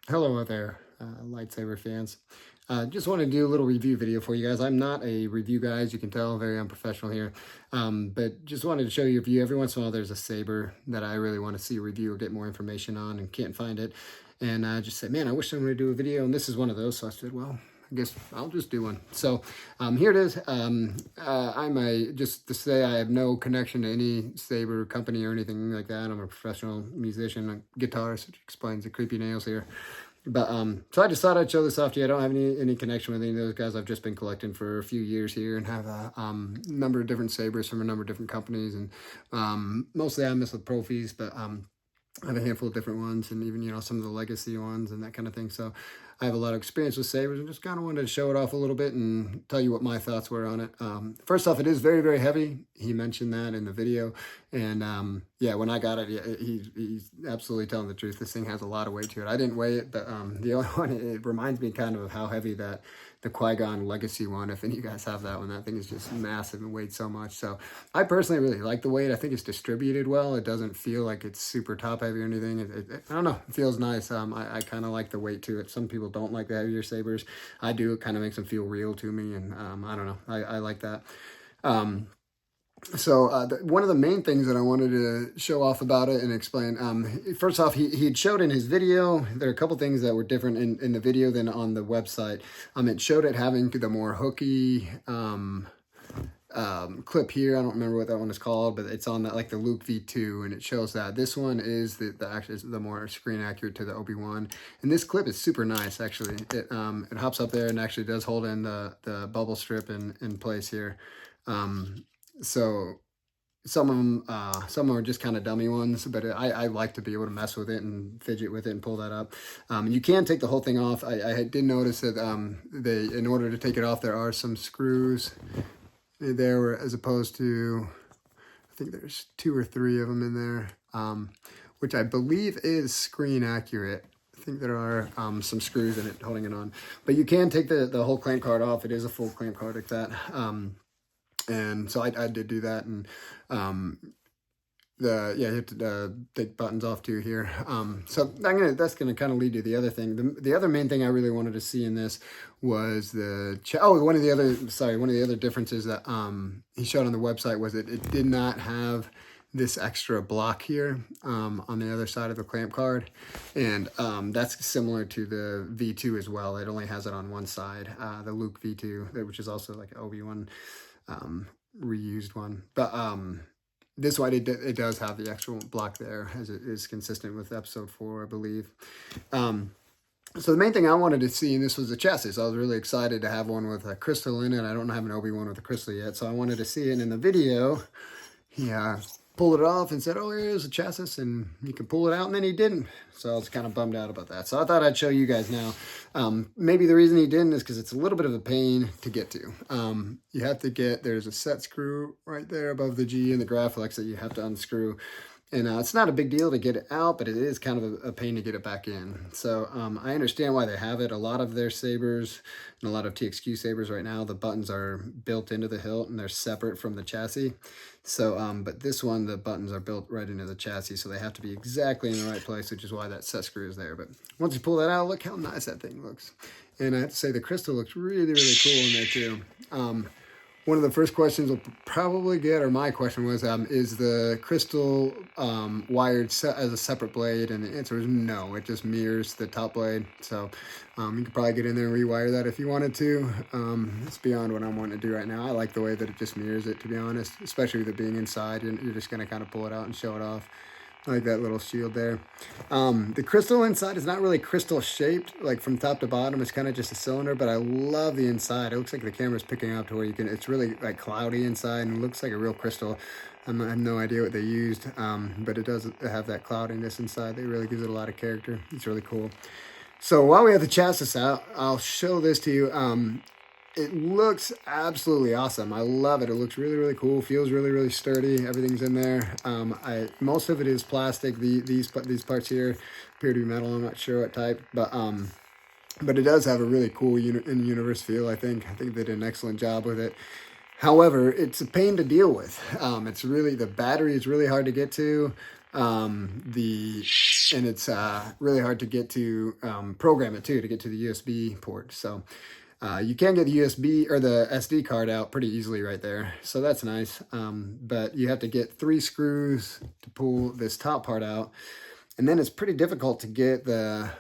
Hello out there, lightsaber fans. Just want to do a little review video for you guys. I'm not a review guy, as you can tell, very unprofessional here. But just wanted to show you a view. Every once in a while, there's a saber that I really want to see a review or get more information on and can't find it. And I just said, man, I wish someone would do a video. And this is one of those. So I said, well, I guess I'll just do one. So here it is. Just to say I have no connection to any saber company or anything like that. I'm a professional musician, a guitarist, which explains the creepy nails here. But so I just thought I'd show this off to you. I don't have any connection with any of those guys. I've just been collecting for a few years here and have a number of different sabers from a number of different companies. And mostly I mess with profis, but I have a handful of different ones, and even, you know, some of the legacy ones and that kind of thing. So I have a lot of experience with sabers and just kind of wanted to show it off a little bit and tell you what my thoughts were on it. First off, it is very, very heavy. He mentioned that in the video. And yeah, when I got it, he's absolutely telling the truth. This thing has a lot of weight to it. I didn't weigh it, but the other one, it reminds me kind of how heavy that the Qui-Gon Legacy one, if any of you guys have that one. That thing is just massive and weighs so much. So I personally really like the weight. I think it's distributed well. It doesn't feel like it's super top heavy or anything. I don't know. It feels nice. I kind of like the weight to it. Some people don't like the heavier sabers. I do. It kind of makes them feel real to me. And I don't know. I like that. One of the main things that I wanted to show off about it and explain, first off, he had showed in his video, there are a couple things that were different in the video than on the website. It showed it having the more hooky clip here. I don't remember what that one is called, but it's on that, like the Luke V2, and it shows that. This one is the more screen accurate to the Obi-Wan. And this clip is super nice, actually. It hops up there and actually does hold in the bubble strip in place here. So some of them are just kind of dummy ones, but I like to be able to mess with it and fidget with it and pull that up. You can take the whole thing off. I did notice that in order to take it off, there are some screws there, as opposed to, I think there's 2 or 3 of them in there, which I believe is screen accurate. I think there are some screws in it holding it on, but you can take the whole clamp card off. It is a full clamp card like that. And so I did do that, and you have to take buttons off too here. So that's gonna kind of lead to the other thing. The other main thing I really wanted to see in this was one of the other differences that he showed on the website was that it did not have this extra block here on the other side of the clamp card, and that's similar to the V2 as well. It only has it on one side, the Luke V2, which is also like an Obi-Wan reused one, but this one it does have the actual block there, as it is consistent with episode 4, I believe. So the main thing I wanted to see in this was the chassis. I was really excited to have one with a crystal in it. I don't have an Obi-Wan with a crystal yet, so I wanted to see it in the video. Pulled it off and said, oh, here's a chassis, and you can pull it out, and then he didn't. So I was kind of bummed out about that. So I thought I'd show you guys now. Maybe the reason he didn't is because it's a little bit of a pain to get to. You have to there's a set screw right there above the G and the Graflex that you have to unscrew. And it's not a big deal to get it out, but it is kind of a pain to get it back in. So I understand why they have it. A lot of their sabers and a lot of TXQ sabers right now, the buttons are built into the hilt and they're separate from the chassis. So, but this one, the buttons are built right into the chassis, so they have to be exactly in the right place, which is why that set screw is there. But once you pull that out, look how nice that thing looks. And I have to say, the crystal looks really, really cool in there too. One of the first questions we'll probably get, or my question was, is the crystal wired as a separate blade? And the answer is no. It just mirrors the top blade. So you could probably get in there and rewire that if you wanted to. It's beyond what I'm wanting to do right now. I like the way that it just mirrors it, to be honest, especially with it being inside. You're just going to kind of pull it out and show it off. I like that little shield there. The crystal inside is not really crystal shaped, like from top to bottom. It's kind of just a cylinder, but I love the inside. It looks like the camera's picking up to where it's really like cloudy inside and it looks like a real crystal. I have no idea what they used, but it does have that cloudiness inside. It really gives it a lot of character. It's really cool. So while we have the chassis out, I'll show this to you. It looks absolutely awesome. I love it. It looks really, really cool. Feels really, really sturdy. Everything's in there. Most of it is plastic. These parts here appear to be metal. I'm not sure what type, but it does have a really cool in-universe feel. I think they did an excellent job with it. However, it's a pain to deal with. The battery is really hard to get to. And it's really hard to get to program it too, to get to the USB port. So you can get the USB or the SD card out pretty easily right there. So that's nice. But you have to get 3 screws to pull this top part out. And then it's pretty difficult to get a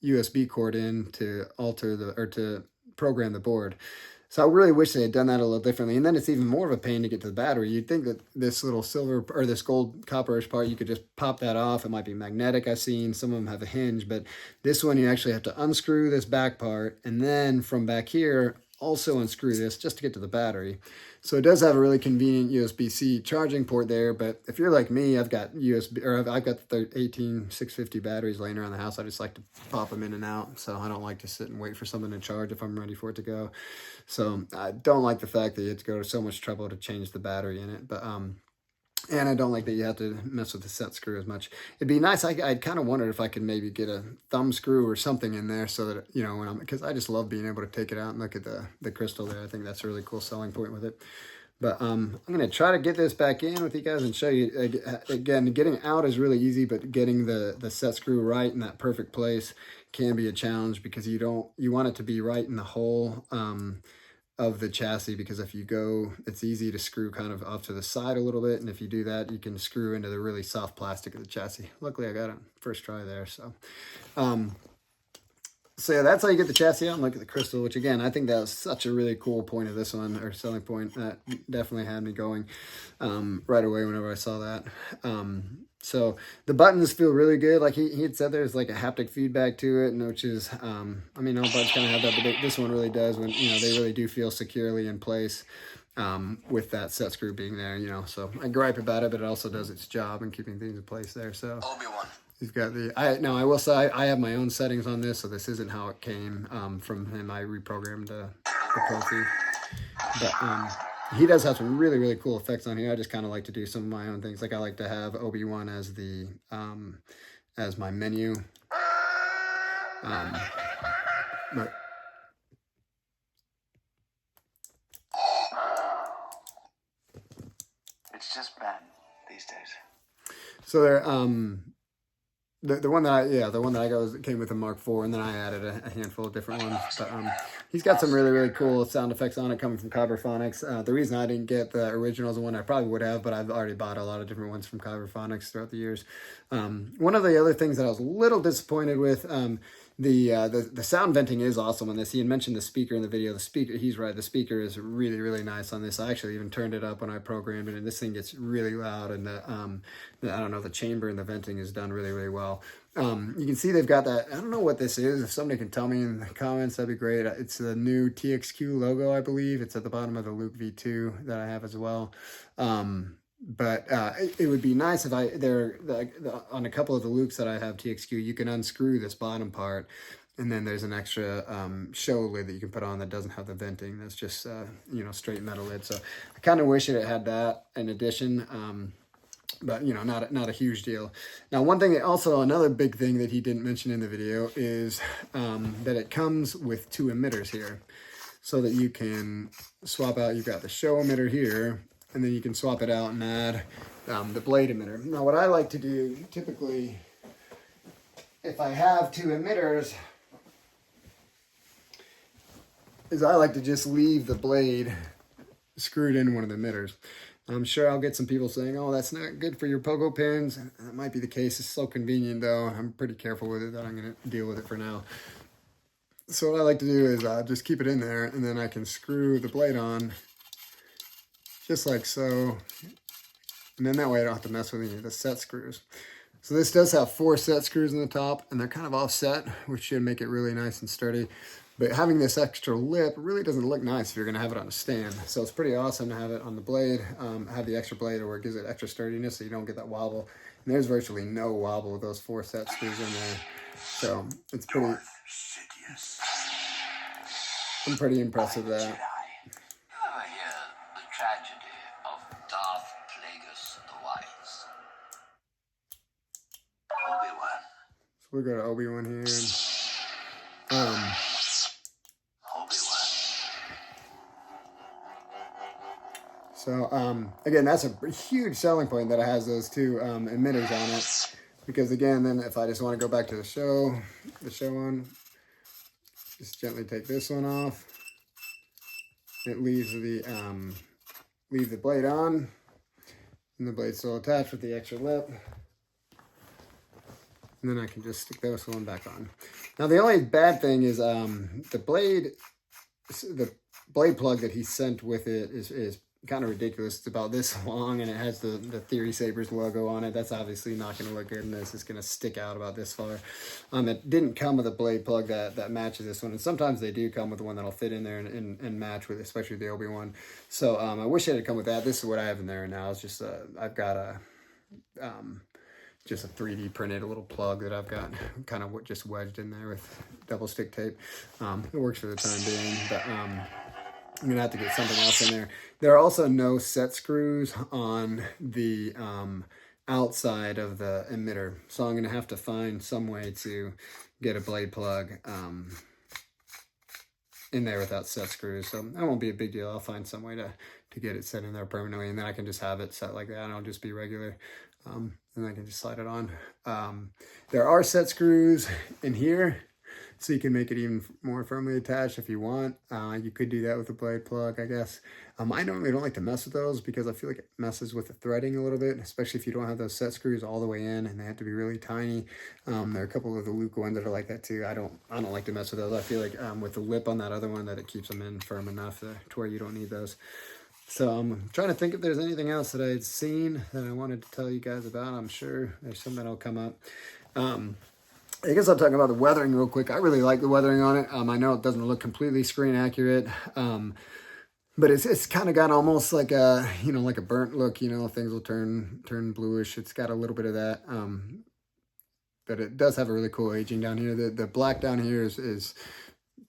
USB cord in to alter or to program the board. So I really wish they had done that a little differently. And then it's even more of a pain to get to the battery. You'd think that this little silver or this gold copperish part, you could just pop that off. It might be magnetic, I've seen. Some of them have a hinge, but this one you actually have to unscrew this back part. And then from back here, also unscrew this just to get to the battery. So it does have a really convenient USB-C charging port there, but if you're like me, I've got I've got the 18650 batteries laying around the house. I just like to pop them in and out, so I don't like to sit and wait for something to charge if I'm ready for it to go. So I don't like the fact that you have to go to so much trouble to change the battery in it, but and I don't like that you have to mess with the set screw as much. It'd be nice. I'd kind of wondered if I could maybe get a thumb screw or something in there so that, you know, because I just love being able to take it out and look at the crystal there. I think that's a really cool selling point with it. But I'm going to try to get this back in with you guys and show you, again, getting out is really easy, but getting the set screw right in that perfect place can be a challenge because you want it to be right in the hole of the chassis, because if you go, it's easy to screw kind of off to the side a little bit, and if you do that, you can screw into the really soft plastic of the chassis. Luckily, I got it first try there. So yeah, that's how you get the chassis out and look at the crystal, which again, I think that was such a really cool point of this one, or selling point, that definitely had me going right away whenever I saw that. So the buttons feel really good. Like he had said, there's like a haptic feedback to it, and which is, I mean, all buttons kind of have that, but this one really does, when, you know, they really do feel securely in place with that set screw being there, you know. So I gripe about it, but it also does its job in keeping things in place there. So Obi-Wan. He's got I will say I have my own settings on this, so this isn't how it came from him. I reprogrammed the Profi. But he does have some really, really cool effects on here. I just kind of like to do some of my own things. Like I like to have Obi-Wan as the as my menu. But it's just bad these days. So there the one that I got came with a Mark IV, and then I added a handful of different ones. But he's got some really, really cool sound effects on it coming from Kyberphonics. The reason I didn't get the original is the one I probably would have, but I've already bought a lot of different ones from Kyberphonics throughout the years. One of the other things that I was a little disappointed with, the sound venting is awesome on this. He had mentioned the speaker in the video. The speaker, he's right, the speaker is really, really nice on this. I actually even turned it up when I programmed it, and this thing gets really loud, and I don't know, the chamber and the venting is done really, really well. You can see they've got that, I don't know what this is. If somebody can tell me in the comments, that'd be great. It's the new TXQ logo, I believe. It's at the bottom of the Luke V2 that I have as well. But it would be nice if on a couple of the Lukes that I have TXQ, you can unscrew this bottom part, and then there's an extra show lid that you can put on that doesn't have the venting. That's just you know, straight metal lid. So I kind of wish it had that in addition. But you know, not a huge deal. Now, one thing, also another big thing that he didn't mention in the video is that it comes with 2 emitters here, so that you can swap out. You've got the show emitter here, and then you can swap it out and add the blade emitter. Now, what I like to do typically, if I have 2 emitters, is I like to just leave the blade screwed in one of the emitters. I'm sure I'll get some people saying, oh, that's not good for your pogo pins. That might be the case. It's so convenient, though. I'm pretty careful with it that I'm going to deal with it for now. So what I like to do is just keep it in there, and then I can screw the blade on just like so. And then that way I don't have to mess with any of the set screws. So this does have 4 set screws in the top, and they're kind of offset, which should make it really nice and sturdy. But having this extra lip really doesn't look nice if you're going to have it on a stand. So it's pretty awesome to have it on the blade, have the extra blade, or it gives it extra sturdiness so you don't get that wobble. And there's virtually no wobble with those 4 set screws in there. So it's pretty, I'm pretty impressed with that. So we go to Obi-Wan here. So So again, that's a huge selling point that it has those two emitters on it. Because again, then if I just want to go back to the show one, just gently take this one off. It leaves the blade on, and the blade's still attached with the extra lip. And then I can just stick this one back on. Now the only bad thing is the blade plug that he sent with it is kind of ridiculous. It's about this long, and it has the TheorySabers logo on it. That's obviously not going to look good in this. It's going to stick out about this far. It didn't come with a blade plug that matches this one, and sometimes they do come with one that'll fit in there and match with, especially the Obi-Wan. So I wish it had come with that. This is what I have in there now. It's just I've got a just a 3D printed little plug that I've got kind of just wedged in there with double stick tape. It works for the time being, but I'm gonna have to get something else in there. There are also no set screws on the outside of the emitter, so I'm gonna have to find some way to get a blade plug in there without set screws. So that won't be a big deal. I'll find some way to get it set in there permanently, and then I can just have it set like that, and I'll just be regular. And I can just slide it on. There are set screws in here, so you can make it even more firmly attached if you want. You could do that with a blade plug, I guess. I normally don't like to mess with those because I feel like it messes with the threading a little bit, especially if you don't have those set screws all the way in, and they have to be really tiny. There are a couple of the Luke ones that are like that too. I don't like to mess with those. I feel like with the lip on that other one that it keeps them in firm enough to where you don't need those. So I'm trying to think if there's anything else that I had seen that I wanted to tell you guys about. I'm sure there's something that'll come up. I guess I'll talk about the weathering real quick. I really like the weathering on it. I know it doesn't look completely screen accurate, but it's kind of got almost like a, like a burnt look. Things will turn bluish. It's got a little bit of that, but it does have a really cool aging down here. The black down here is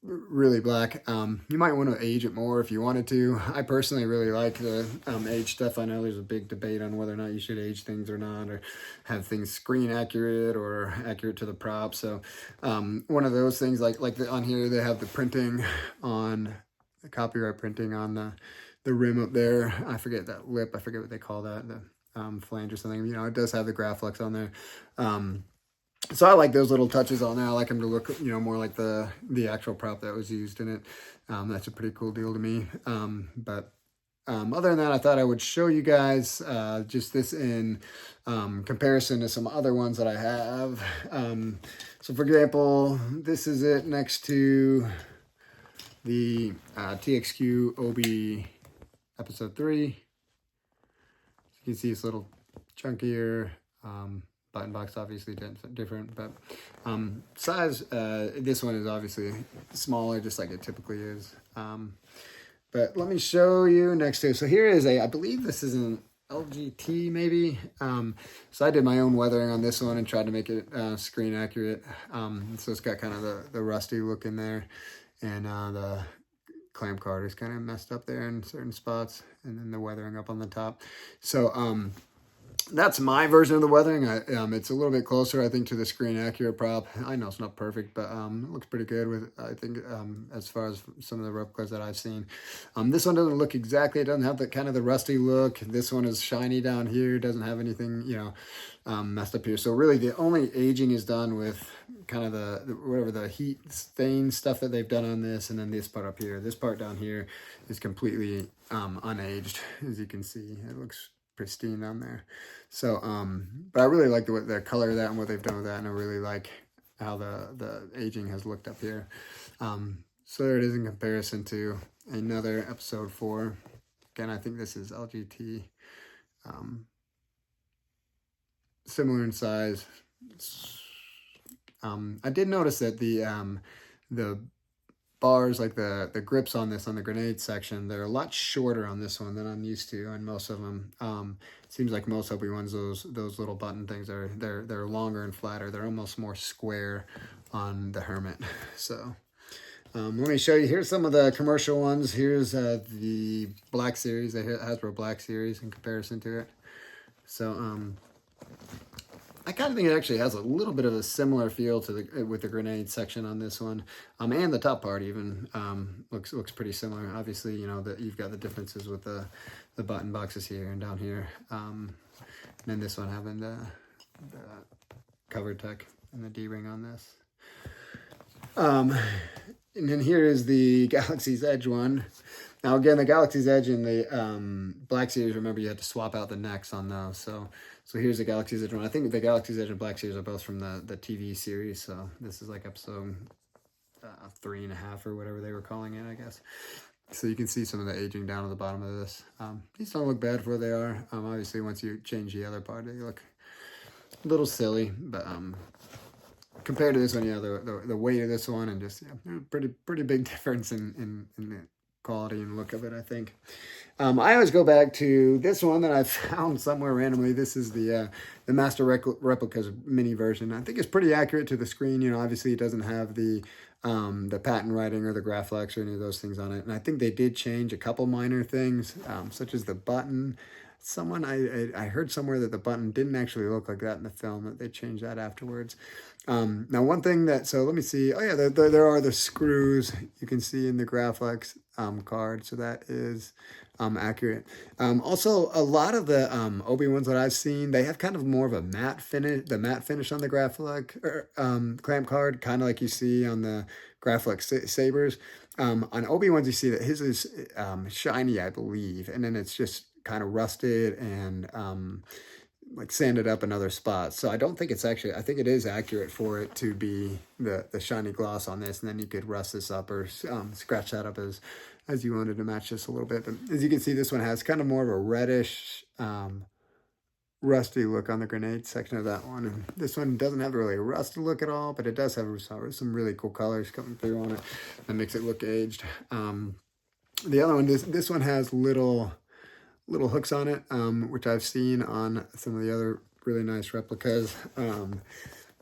really black. You might want to age it more if you wanted to. I personally really like the age stuff. I know there's a big debate on whether or not you should age things or not, or have things screen accurate or accurate to the prop. So one of those things, like on here they have the printing on the copyright printing on the rim up there. I forget that lip. I forget what they call that, the flange or something. It does have the Graflex on there. So I like those little touches on there. I like them to look, more like the actual prop that was used in it. That's a pretty cool deal to me. But other than that, I thought I would show you guys just this in comparison to some other ones that I have. So for example, this is it next to the TXQ OB Episode 3. You can see it's a little chunkier. Button box obviously different, but size, this one is obviously smaller, just like it typically is. But let me show you next to it. So here is I believe this is an LGT maybe. So I did my own weathering on this one and tried to make it screen accurate. So it's got kind of the rusty look in there, and the clamp card is kind of messed up there in certain spots, and then the weathering up on the top. So that's my version of the weathering. It's a little bit closer, I think, to the screen accurate prop. I know it's not perfect, but it looks pretty good with, I think, as far as some of the replicas that I've seen. This one doesn't look exactly, it doesn't have the kind of the rusty look. This one is shiny down here, doesn't have anything, messed up here. So really the only aging is done with kind of the heat stain stuff that they've done on this, and then this part up here. This part down here is completely unaged, as you can see. It looks pristine down there. So but I really like the color of that and what they've done with that, and I really like how the aging has looked up here. So there it is in comparison to another Episode 4. Again, I think this is LGT, similar in size. I did notice that the bars, like the grips on this, on the grenade section, they're a lot shorter on this one than I'm used to on most of them. It seems like most Obi-Wans, those little button things they're longer and flatter. They're almost more square on the Hermit. So let me show you. Here's some of the commercial ones. Here's the Black Series, the Hasbro Black Series in comparison to it. So I kind of think it actually has a little bit of a similar feel to the with the grenade section on this one, and the top part even looks pretty similar. Obviously, you know that you've got the differences with the button boxes here and down here, and then this one having the cover tech and the D-ring on this. And then here is the Galaxy's Edge one. Now again, the Galaxy's Edge and the Black Series, remember you had to swap out the necks on those. So here's the Galaxy's Edge one. I think the Galaxy's Edge and Black Series are both from the TV series. So this is like episode 3.5 or whatever they were calling it, I guess. So you can see some of the aging down at the bottom of this. These don't look bad for where they are. Obviously, once you change the other part, they look a little silly, but compared to this one, yeah, the weight of this one and just pretty big difference in the quality and look of it, I think. I always go back to this one that I found somewhere randomly. This is the Master Replicas mini version. I think it's pretty accurate to the screen. You know, obviously it doesn't have the patent writing or the Graflex or any of those things on it. And I think they did change a couple minor things, such as the button. I heard somewhere that the button didn't actually look like that in the film, that they changed that afterwards. Now one thing so let me see. Oh yeah, there are the screws you can see in the Graflex card. So that is accurate. Also, a lot of the Obi-Wans that I've seen, they have kind of more of a matte finish, the matte finish on the Graflex clamp card, kind of like you see on the Graflex Sabers. On Obi-Wan's, you see that his is shiny, I believe, and then it's just kind of rusted and like sanded up in other spots. So I don't think it's actually, I think it is accurate for it to be the shiny gloss on this, and then you could rust this up or scratch that up as you wanted to match this a little bit. But as you can see, this one has kind of more of a reddish rusty look on the grenade section of that one. And this one doesn't have really a rusty look at all, but it does have some really cool colors coming through on it that makes it look aged. The other one, this one has little hooks on it, which I've seen on some of the other really nice replicas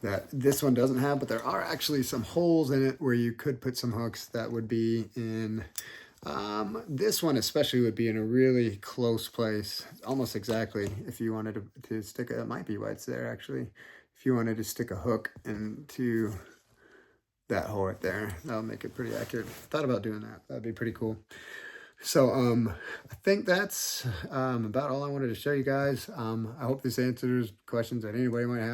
that this one doesn't have, but there are actually some holes in it where you could put some hooks that would be in, this one especially would be in a really close place, almost exactly if you wanted to stick it might be why it's there actually, if you wanted to stick a hook into that hole right there, that'll make it pretty accurate. Thought about doing that, that'd be pretty cool. So I think that's about all I wanted to show you guys. I hope this answers questions that anybody might have.